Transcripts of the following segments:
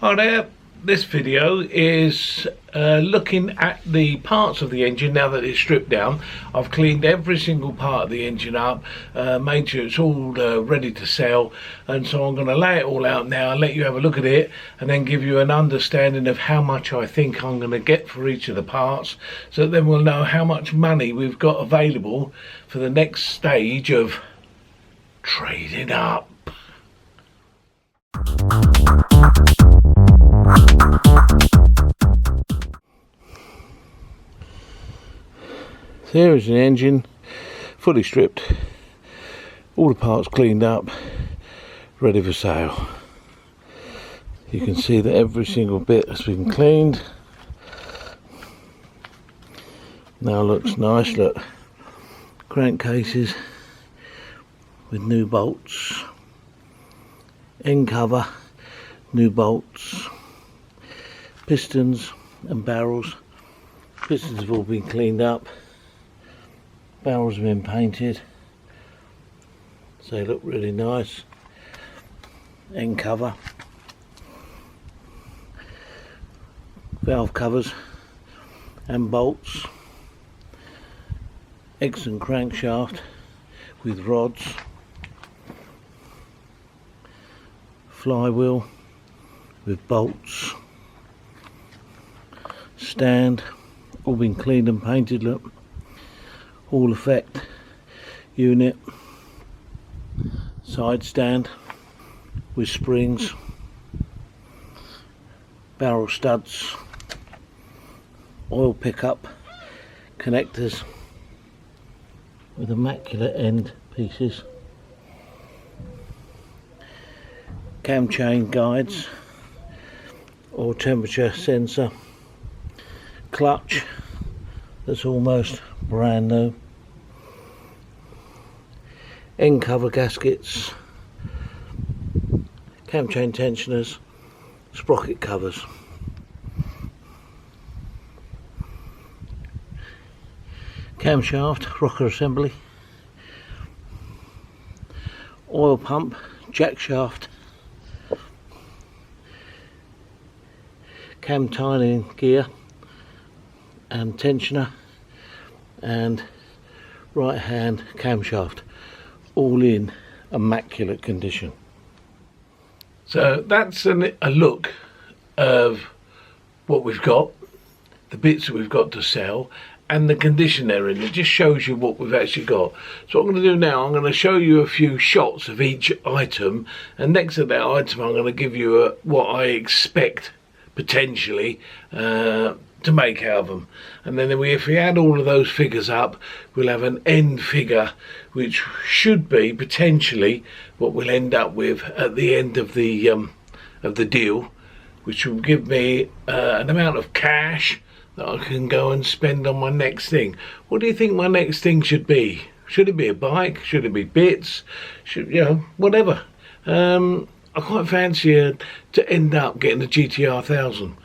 Hi there, this video is looking at the parts of the engine now that it's stripped down. I've cleaned every single part of the engine up, made sure it's all ready to sell, and so I'm going to lay it all out now and let you have a look at it and then give you an understanding of how much I think I'm going to get for each of the parts, so then we'll know how much money we've got available for the next stage of trading up. There is an engine, fully stripped, all the parts cleaned up, ready for sale. You can see that every single bit has been cleaned. Now looks nice, look. Crankcases with new bolts, end cover, new bolts, pistons and barrels. Pistons have all been cleaned up. Barrels have been painted, so they look really nice. End cover, valve covers and bolts, excellent crankshaft with rods, flywheel with bolts, stand, all been cleaned and painted, look. Hall effect unit, side stand with springs, barrel studs, oil pickup connectors with immaculate end pieces, cam chain guides, oil temperature sensor, clutch that's almost brand new, end cover gaskets, cam chain tensioners, sprocket covers, camshaft, rocker assembly, oil pump, jack shaft, cam timing gear and tensioner, and right hand camshaft, all in immaculate condition. So that's a look of what we've got, the bits that we've got to sell and the condition they're in. It just shows you what we've actually got. So what I'm going to do now, I'm going to show you a few shots of each item, and next to that item I'm going to give you what I expect potentially to make out of them, and then if we add all of those figures up, we'll have an end figure which should be potentially what we'll end up with at the end of the deal, which will give me an amount of cash that I can go and spend on my next thing. What do you think my next thing should be? Should it be a bike? Should it be bits? Should, whatever. I quite fancy to end up getting a GTR 1000.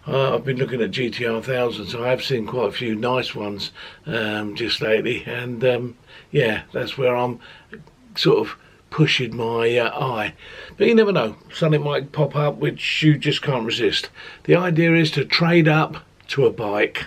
I've been looking at GTR 1000, so I have seen quite a few nice ones just lately, and yeah, that's where I'm sort of pushing my eye. But you never know, something might pop up which you just can't resist. The idea is to trade up to a bike.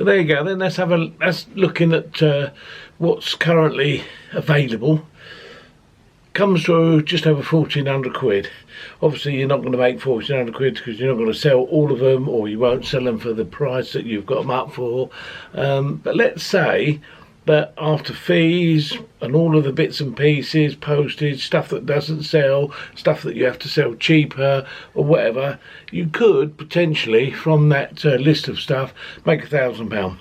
So there you go. Then let's looking at what's currently available. Comes through just over 1,400 quid. Obviously you're not going to make 1,400 quid because you're not going to sell all of them, or you won't sell them for the price that you've got them up for. But let's say that after fees and all of the bits and pieces, postage, stuff that doesn't sell, stuff that you have to sell cheaper or whatever, you could potentially from that list of stuff make £1,000.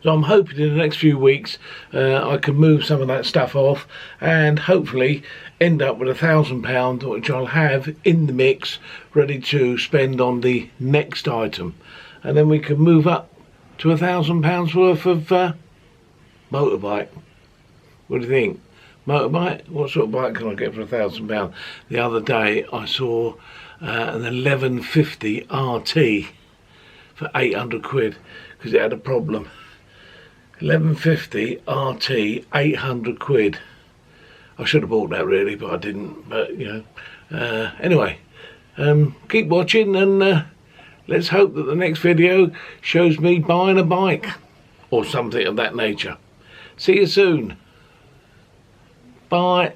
So I'm hoping in the next few weeks I can move some of that stuff off and hopefully end up with £1,000, which I'll have in the mix ready to spend on the next item. And then we can move up to £1,000 worth of motorbike. What do you think? Motorbike? What sort of bike can I get for £1,000? The other day I saw an 1150 RT for 800 quid because it had a problem. 1150 RT, 800 quid. I should have bought that really, but I didn't. But you know, anyway, keep watching, and let's hope that the next video shows me buying a bike or something of that nature. See you soon. Bye.